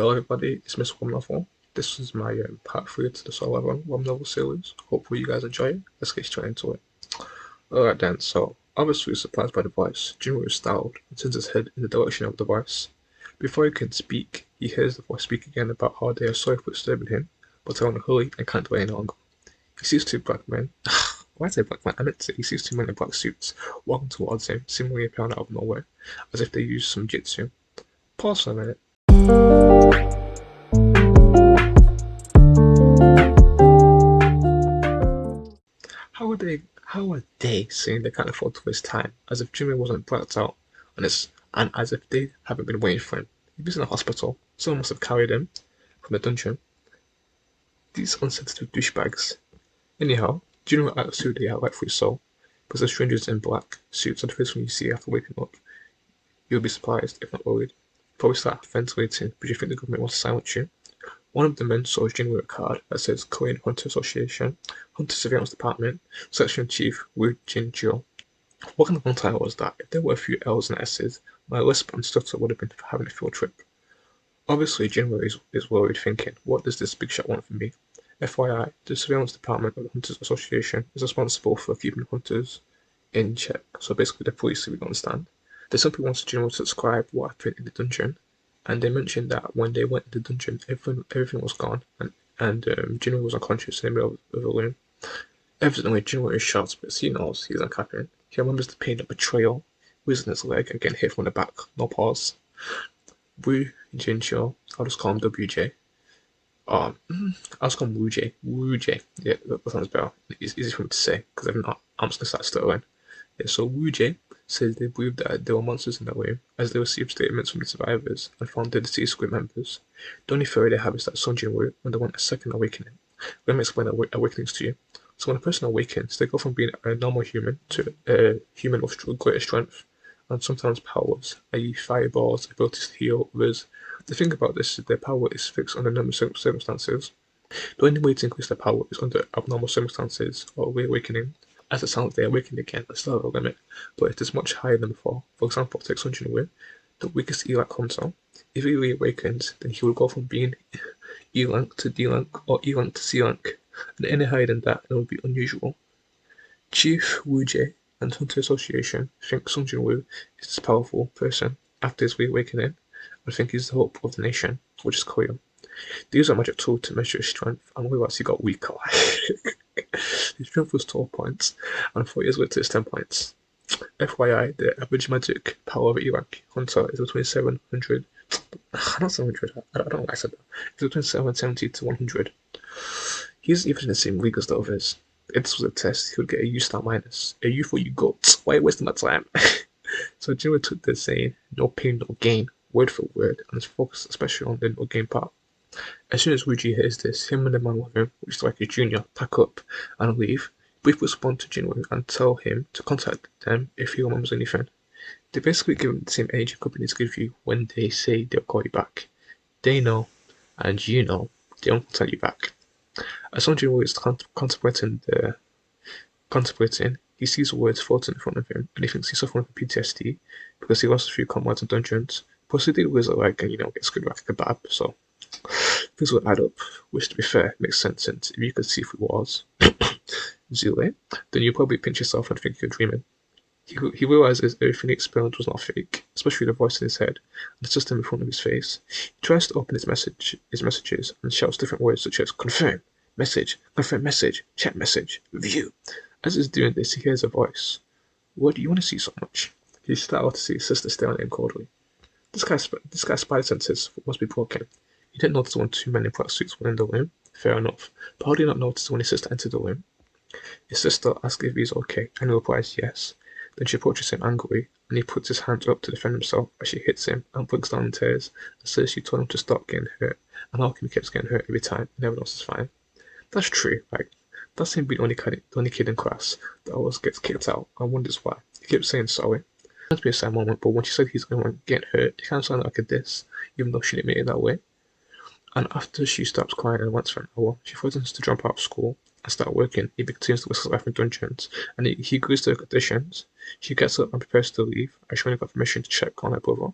Hello everybody, it's Mrwebnvel. This is my part 3 to the solo Mrwebnvel series. Hopefully you guys enjoy it. Let's get straight into it. Alright then, so obviously surprised by the voice, JINWOO is startled and turns his head in the direction of the voice. Before he can speak, he hears the voice speak again about how they are sorry for disturbing him, but are on a hurry and can't wait any longer. He sees two black men. Why did I say black man? I meant to say he sees two men in black suits walking towards him, seemingly appearing out of nowhere, as if they used some jitsu. Pause for a minute. How are they saying they can't afford to waste time, as if Jimmy wasn't blacked out and as if they haven't been waiting for him? He was in a hospital. Someone must have carried him from the dungeon. These unsensitive douchebags. Anyhow, Jimmy acts who they are, rightfully so, because the strangers in black suits are the first one you see after waking up. You'll be surprised, if not worried. Probably start ventilating, but you think the government wants to silence you. One of the men shows JINWOO a card that says Korean Hunter Association, Hunter Surveillance Department, Section Chief Woo Jin-jo. What kind of one title was that? If there were a few L's and S's, my lisp and stutter would have been having a field trip. Obviously, JINWOO is worried, thinking, what does this big shot want from me? FYI, the Surveillance Department of the Hunters Association is responsible for keeping hunters in check, so basically the police, if you don't understand. They simply wanted JINWOO to describe what happened in the dungeon, and they mentioned that when they went to the dungeon, everything was gone, and JINWOO was unconscious in the middle of the room. Evidently, JINWOO is shocked, but he knows he's uncapping. He remembers the pain of betrayal, losing his leg and getting hit from the back. No pause. Woo Jin-jo, I'll just call him WJ. I'll just call him Woo J. Woo J. Yeah, that sounds better. It's easy for me to say, because if not, I'm just gonna start stuttering. Yeah, so Woo J says they believe that there were monsters in that room, as they received statements from the survivors and found the deceased group members. The only theory they have is that Sung Jin-woo underwent a second awakening. Let me explain awakenings to you. So when a person awakens, they go from being a normal human to a human with greater strength and sometimes powers, i.e. fireballs, abilities to heal others. The thing about this is their power is fixed under normal circumstances. The only way to increase their power is under abnormal circumstances or reawakening, as it sounds like they awaken again and still have a limit, but it is much higher than before. For example, take Sun Jin-woo, the weakest E-rank hunter. If he reawakens, then he will go from being E-rank to D-rank or E-rank to C-rank, and any higher than that, it would be unusual. Chief Woo Jae and Hunter Association think Sung Jin-woo is this powerful person after his reawakening, and think he's the hope of the nation, which is Korea. They use a magic tool to measure his strength, and realize he got weaker. His strength was 12 points, and 4 years later it's 10 points. FYI, the average magic power of E-rank hunter is between 700, not 700, I don't know why I said that, it's between 770 to 100. He's even in the same league as the others. If this was a test, he would get a U star minus. A U for you got. Why are you wasting my time? So JINWOO took the saying, no pain, no gain, word for word, and is focused especially on the no gain part. As soon as Wooji hears this, him and the man with him, which is like his junior, pack up and leave. Brief respond to JINWOO and tell him to contact them if he remembers anything. They basically give him the same energy companies give you when they say they'll call you back. They know, and you know, they won't tell you back. As Sung Jin-woo is contemplating, he sees words floating in front of him, and he thinks he's suffering from PTSD because he lost a few comrades in dungeons. Plus, he did lose a leg and, get screwed like a kebab, so things will add up, which, to be fair, makes sense since if you could see through walls, Zule, then you probably pinch yourself and think you're dreaming. He realizes everything he experienced was not fake, especially the voice in his head and the system in front of his face. He tries to open his messages, and shouts different words such as confirm message, chat message, view. As he's doing this, he hears a voice. What do you want to see so much? He startled to see his sister staring at him coldly. This guy's spider senses must be broken. He didn't notice when two men in black suits were in the room. Fair enough. But how did he not notice when his sister entered the room? His sister asks if he's okay, and he replies yes. Then she approaches him angrily, and he puts his hands up to defend himself as she hits him and breaks down in tears and says she told him to stop getting hurt, and how come he keeps getting hurt every time and everyone else is fine. That's true, that's him being the only kid in class that always gets kicked out and wonders why. He keeps saying sorry. It might be a sad moment, but when she said he's the only one getting hurt, it kind of sounded like a diss, even though she didn't mean it that way. And after she stops crying and waits for an hour, she threatens to jump out of school and start working. He begins to risk his life in dungeons, and he agrees to her conditions. She gets up and prepares to leave, as she only got permission to check on her brother.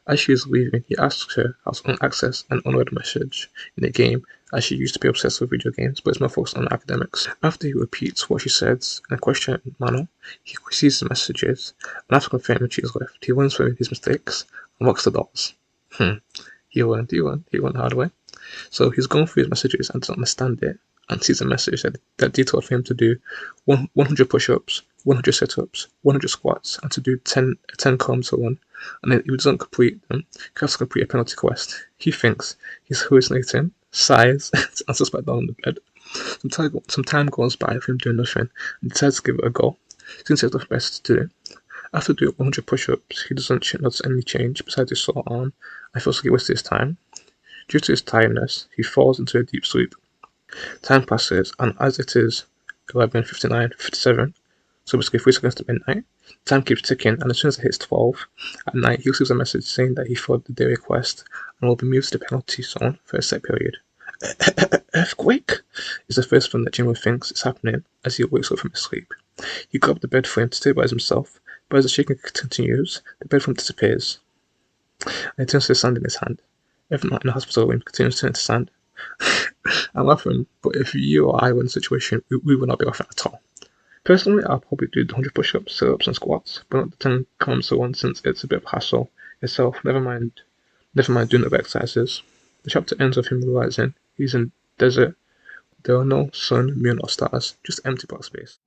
As she is leaving, he asks her how to access an unread message in the game, as she used to be obsessed with video games but is more focused on academics. After he repeats what she says in a questioning manner, he sees the messages, and after confirming she is left, he learns from his mistakes and locks the doors. He learned the hard way. So he's going through his messages and doesn't understand it, and sees a message that detailed for him to do 100 push-ups, 100 sit-ups, 100 squats, and to do 10 kilometers run. And if he doesn't complete them, he has to complete a penalty quest. He thinks he's hallucinating, sighs, and sits back down on the bed. Some time goes by of him doing nothing, and decides to give it a go, since he has nothing better to do. After doing 100 push-ups, he doesn't notice any change besides his sore arm, and feels like he wasted his time. Due to his tiredness, he falls into a deep sleep. Time passes, and as it is 11:59:57, so basically 3 seconds to midnight, time keeps ticking, and as soon as it hits 12 at night, he receives a message saying that he failed the daily quest and will be moved to the penalty zone for a set period. Earthquake is the first thing that JINWOO thinks is happening as he wakes up from his sleep. He grabs the bed frame to stabilize himself, but as the shaking continues, the bed frame disappears, and he turns to the sand in his hand. Everyone in the hospital room continues to turn to sand. I'm laughing, but if you or I were in a situation, we would not be laughing at all. Personally, I'll probably do the 100 push-ups, sit-ups, and squats, but not the 10 kilometers one since it's a bit of a hassle itself. Never mind doing other exercises. The chapter ends with him realizing he's in desert. There are no sun, moon, or stars, just empty black space.